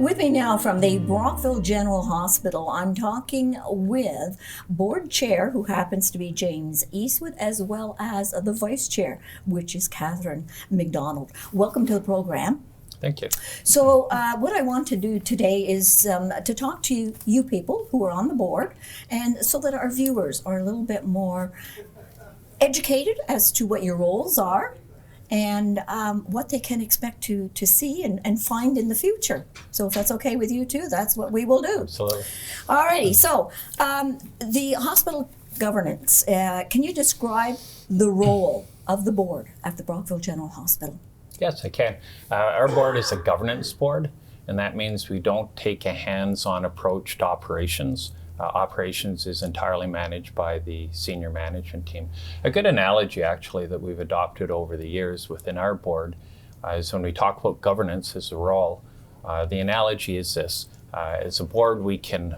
With me now from the Brockville General Hospital, I'm talking with board chair, who happens to be James Eastwood, as well as the vice chair, which is Catherine MacDonald. Welcome to the program. Thank you. So what I want to do today is to talk to you people who are on the board, and so that our viewers are a little bit more educated as to what your roles are and what they can expect to see and find in the future. So if that's okay with you too, that's what we will do. Absolutely. All righty, so the hospital governance, can you describe the role of the board at the Brockville General Hospital? Yes, I can. Our board is a governance board, and that means we don't take a hands-on approach to operations. Operations is entirely managed by the senior management team. A good analogy, actually, that we've adopted over the years within our board is when we talk about governance as a role, the analogy is this. As a board, we can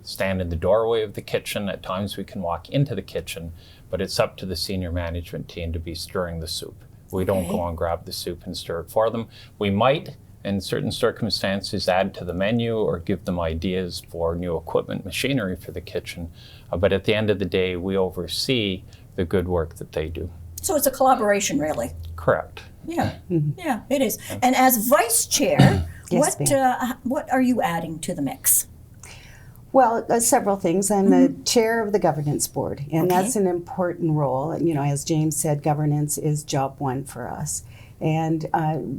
stand in the doorway of the kitchen. At times we can walk into the kitchen, but it's up to the senior management team to be stirring the soup. We don't go and grab the soup and stir it for them. We might, in certain circumstances, add to the menu or give them ideas for new equipment, machinery for the kitchen. But at the end of the day, we oversee the good work that they do. So it's a collaboration, really. Correct. Yeah, yeah, it is. And as vice chair, Yes, what are you adding to the mix? Well, several things. I'm the chair of the governance board, and that's an important role. You know, as James said, governance is job one for us. And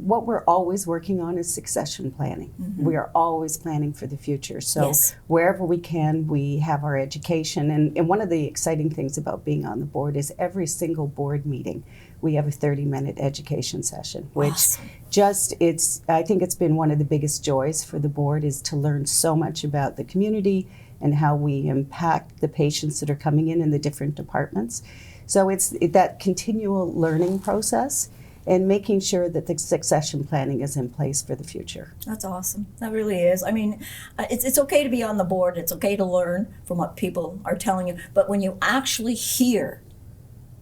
what we're always working on is succession planning. We are always planning for the future. So wherever we can, we have our education. And one of the exciting things about being on the board is every single board meeting, we have a 30-minute education session, which I think it's been one of the biggest joys for the board, is to learn so much about the community and how we impact the patients that are coming in the different departments. So it's that continual learning process and making sure that the succession planning is in place for the future. That's awesome. That really is. I mean, it's okay to be on the board. It's okay to learn from what people are telling you. But when you actually hear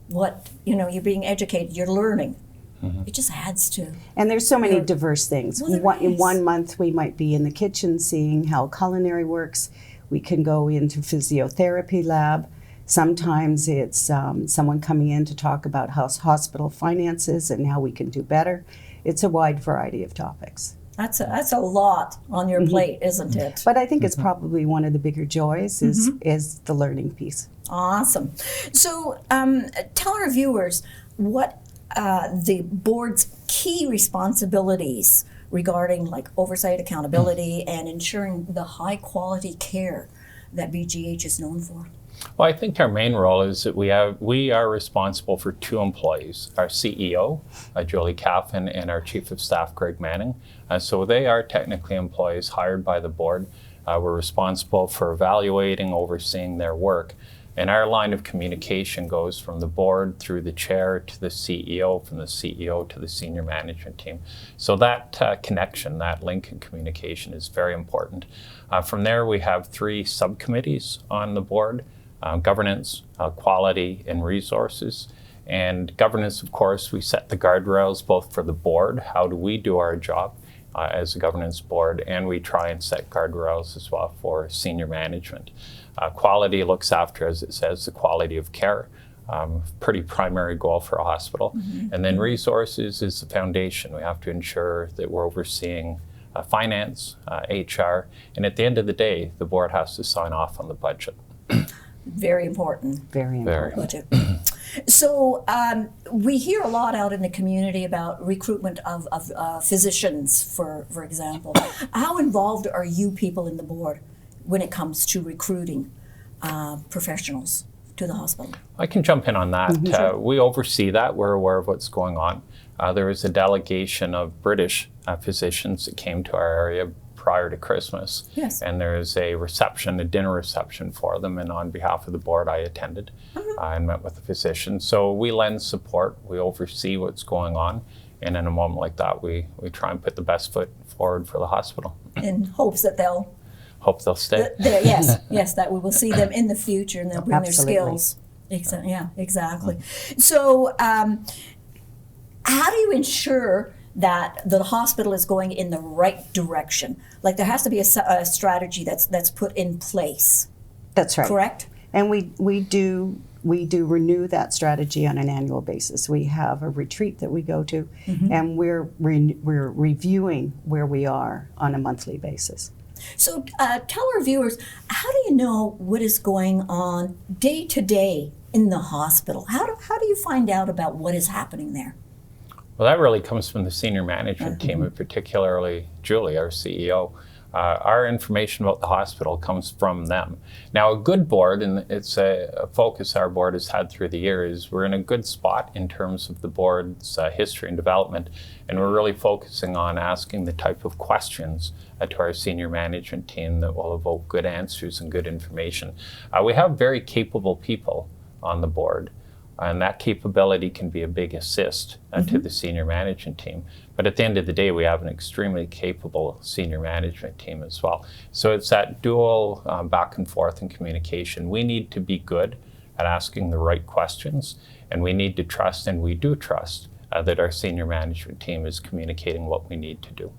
what, you're being educated, you're learning, it just adds to. And there's so many diverse things. Well, in 1 month, we might be in the kitchen seeing how culinary works. We can go into physiotherapy lab. Sometimes it's someone coming in to talk about hospital finances and how we can do better. It's a wide variety of topics. That's a lot on your plate, isn't it? But I think it's probably one of the bigger joys is the learning piece. Awesome. So tell our viewers what the board's key responsibilities regarding like oversight, accountability, and ensuring the high quality care that BGH is known for. Well, I think our main role is that we are responsible for two employees, our CEO, Julie Caffin, and our Chief of Staff, Greg Manning. So they are technically employees hired by the board. We're responsible for evaluating, overseeing their work. And our line of communication goes from the board through the chair to the CEO, from the CEO to the senior management team. So that connection, that link in communication is very important. From there, we have 3 subcommittees on the board. Governance, quality, and resources. And governance, of course, we set the guardrails both for the board, how do we do our job as a governance board, and we try and set guardrails as well for senior management. Quality looks after, as it says, the quality of care. Pretty primary goal for a hospital. And then resources is the foundation. We have to ensure that we're overseeing finance, HR, and at the end of the day, the board has to sign off on the budget. Very important. Very important. Budget. So we hear a lot out in the community about recruitment of physicians, for example. How involved are you people in the board when it comes to recruiting professionals to the hospital? I can jump in on that. Sure. We oversee that. We're aware of what's going on. There was a delegation of British physicians that came to our area prior to Christmas. Yes. And there's a reception, a dinner reception for them. And on behalf of the board, I attended and met with the physicians. So we lend support. We oversee what's going on. And in a moment like that, we try and put the best foot forward for the hospital. In hopes that they'll stay. Yes, that we will see them in the future and they'll bring their skills. Yeah, exactly. So how do you ensure that the hospital is going in the right direction. Like there has to be a strategy that's put in place. That's right. Correct? And we do renew that strategy on an annual basis. We have a retreat that we go to, and we're reviewing where we are on a monthly basis. So tell our viewers, how do you know what is going on day to day in the hospital? How do you find out about what is happening there? Well, that really comes from the senior management team, and particularly Julie, our CEO. Our information about the hospital comes from them. Now, a good board, and it's a focus our board has had through the years, we're in a good spot in terms of the board's history and development, and we're really focusing on asking the type of questions to our senior management team that will evoke good answers and good information. We have very capable people on the board, and that capability can be a big assist to the senior management team. But at the end of the day, we have an extremely capable senior management team as well. So it's that dual back and forth in communication. We need to be good at asking the right questions, and we need to trust, and we do trust, that our senior management team is communicating what we need to do.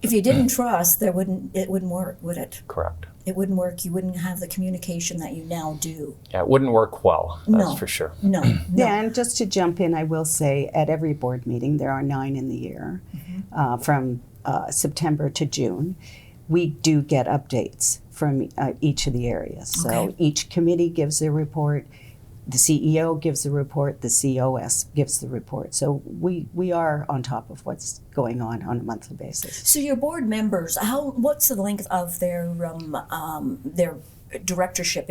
If you didn't trust, it wouldn't work, would it? Correct. It wouldn't work. You wouldn't have the communication that you now do. Yeah, it wouldn't work well, that's No. for sure. No. Yeah, and just to jump in, I will say at every board meeting, there are 9 in the year, from September to June, we do get updates from each of the areas. So Okay. each committee gives a report, the CEO gives a report, the COS gives the report. So we are on top of what's going on a monthly basis. So your board members, what's the length of their directorship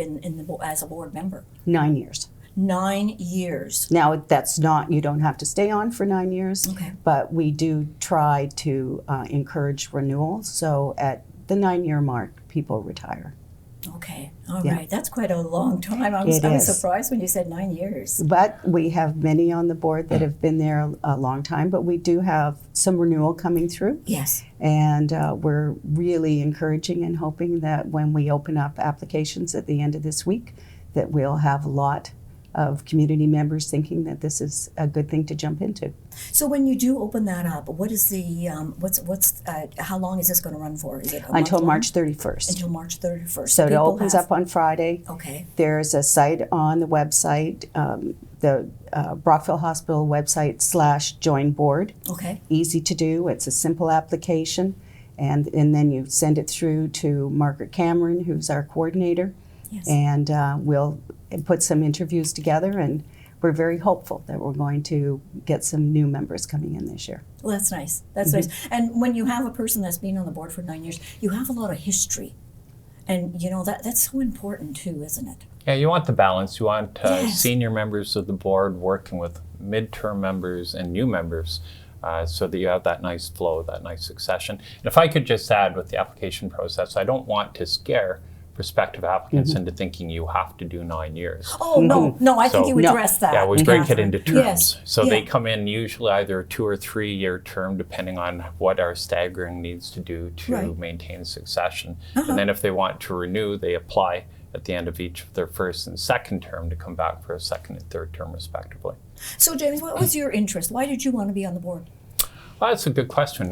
as a board member? 9 years. 9 years. Now, that's not, you don't have to stay on for 9 years, Okay. but we do try to encourage renewal. So at the 9-year mark, people retire. Okay. All Yeah. right. That's quite a long time. I was surprised when you said 9 years. But we have many on the board that have been there a long time, but we do have some renewal coming through. Yes. And we're really encouraging and hoping that when we open up applications at the end of this week, that we'll have a lot of community members thinking that this is a good thing to jump into. So when you do open that up, what is the how long is this going to run for? Is it a month Until long? March 31st. Until March 31st. So it People opens have- up on Friday. Okay. There's a site on the website, the Brockville Hospital website /join board. Okay. Easy to do. It's a simple application. And then you send it through to Margaret Cameron, who's our coordinator. Yes. And we'll put some interviews together, and we're very hopeful that we're going to get some new members coming in this year. Well, that's nice. That's nice. And when you have a person that's been on the board for 9 years, you have a lot of history. And, you know, that's so important too, isn't it? Yeah, you want the balance. You want Yes. senior members of the board working with midterm members and new members so that you have that nice flow, that nice succession. And if I could just add with the application process, I don't want to scare prospective applicants into thinking you have to do 9 years. Oh, no, I think So- you addressed that. Yeah, we break it Catherine. into terms. Yes. So Yeah. they come in usually either a 2 or 3 year term, depending on what our staggering needs to do to Right. maintain succession. And then if they want to renew, they apply at the end of each of their first and second term to come back for a second and third term respectively. So, James, what was your interest? Why did you want to be on the board? Well, that's a good question.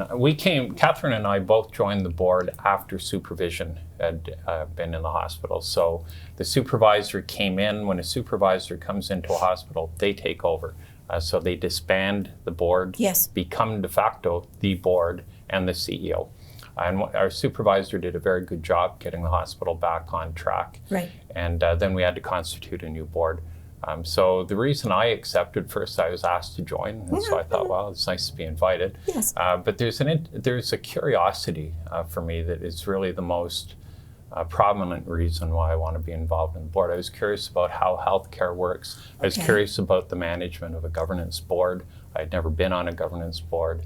Catherine and I both joined the board after supervision had been in the hospital. So the supervisor came in. When a supervisor comes into a hospital, they take over. So they disband the board, Yes. become de facto the board and the CEO. And our supervisor did a very good job getting the hospital back on track. Right. And then we had to constitute a new board. So the reason I accepted, first I was asked to join, and so I thought, well, it's nice to be invited. Yes. But there's a curiosity for me that is really the most prominent reason why I want to be involved in the board. I was curious about how healthcare works. I was Okay. curious about the management of a governance board. I'd never been on a governance board.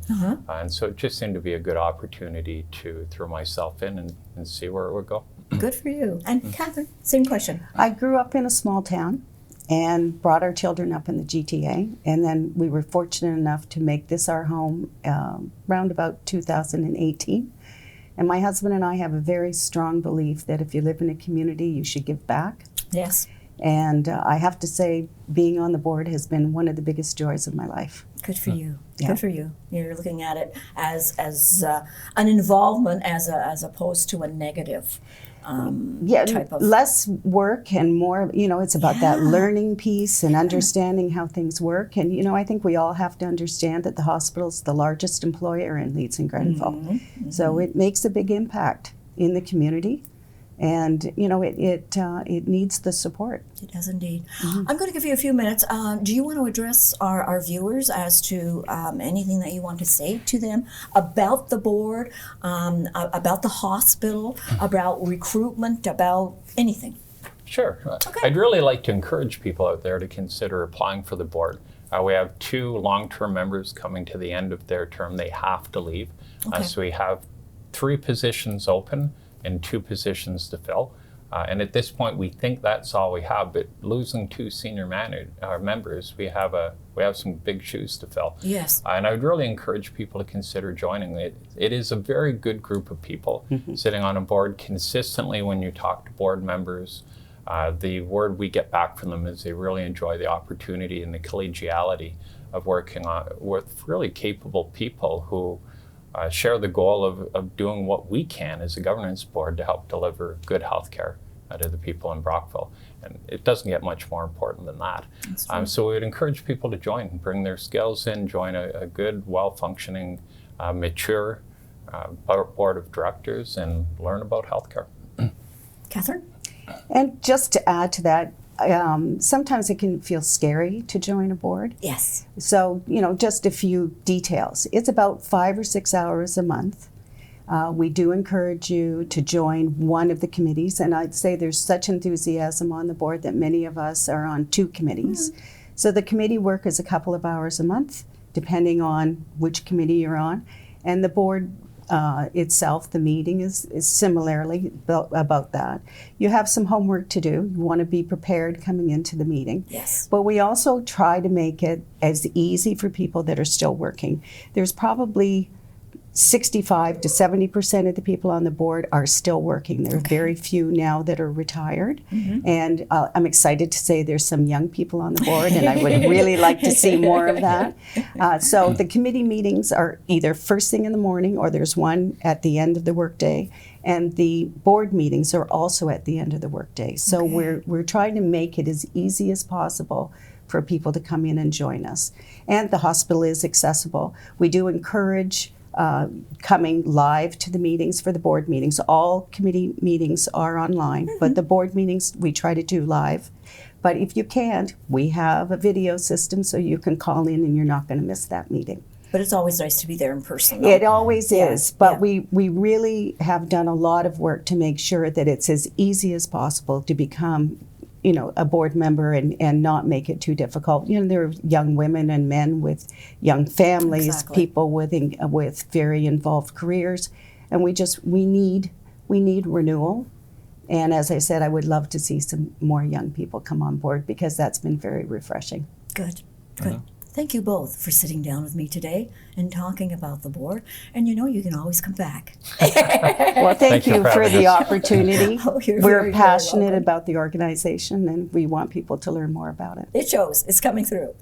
And so it just seemed to be a good opportunity to throw myself in and see where it would go. Good for you. And Catherine, same question. I grew up in a small town and brought our children up in the GTA, and then we were fortunate enough to make this our home around about 2018. And my husband and I have a very strong belief that if you live in a community, you should give back. Yes. And I have to say, being on the board has been one of the biggest joys of my life. Good for you. Yeah. Good for you. You're looking at it as an involvement as opposed to a negative type of. Less work and more, it's about that learning piece and understanding how things work. And, I think we all have to understand that the hospital's the largest employer in Leeds and Grenfell. So it makes a big impact in the community. And, it needs the support. It does indeed. I'm going to give you a few minutes. Do you want to address our viewers as to anything that you want to say to them about the board, about the hospital, about recruitment, about anything? Sure. Okay. I'd really like to encourage people out there to consider applying for the board. We have 2 long-term members coming to the end of their term. They have to leave. Okay. So we have 3 positions open and 2 positions to fill. And at this point, we think that's all we have. But losing 2 senior members, we have some big shoes to fill. Yes. And I would really encourage people to consider joining. It is a very good group of people sitting on a board consistently. When you talk to board members, the word we get back from them is they really enjoy the opportunity and the collegiality of working with really capable people who share the goal of doing what we can as a governance board to help deliver good health care to the people in Brockville. And it doesn't get much more important than that. So we would encourage people to join, bring their skills in, join a good, well-functioning, mature board of directors and learn about healthcare. Catherine? And just to add to that, sometimes it can feel scary to join a board. Yes. So, just a few details. It's about 5 or 6 hours a month. We do encourage you to join one of the committees, and I'd say there's such enthusiasm on the board that many of us are on 2 committees. So the committee work is a couple of hours a month, depending on which committee you're on. And the board itself, the meeting is similarly about that. You have some homework to do. You want to be prepared coming into the meeting. Yes. But we also try to make it as easy for people that are still working. There's probably 65 to 70% of the people on the board are still working. There are very few now that are retired. And I'm excited to say there's some young people on the board, and I would really like to see more of that. So the committee meetings are either first thing in the morning or there's one at the end of the workday. And the board meetings are also at the end of the workday. So we're trying to make it as easy as possible for people to come in and join us. And the hospital is accessible. We do encourage coming live to the meetings for the board meetings. All committee meetings are online, but the board meetings we try to do live. But if you can't, we have a video system so you can call in and you're not going to miss that meeting. But it's always nice to be there in person, though. It always is, but yeah. we really have done a lot of work to make sure that it's as easy as possible to become a board member and not make it too difficult. There are young women and men with young families, Exactly. people with very involved careers, and we need renewal. And as I said, I would love to see some more young people come on board because that's been very refreshing. Good. Thank you both for sitting down with me today and talking about the board. And you can always come back. Well, thank you for the opportunity. Oh, you're We're very, very passionate welcome. about the organization and we want people to learn more about it. It shows. It's coming through.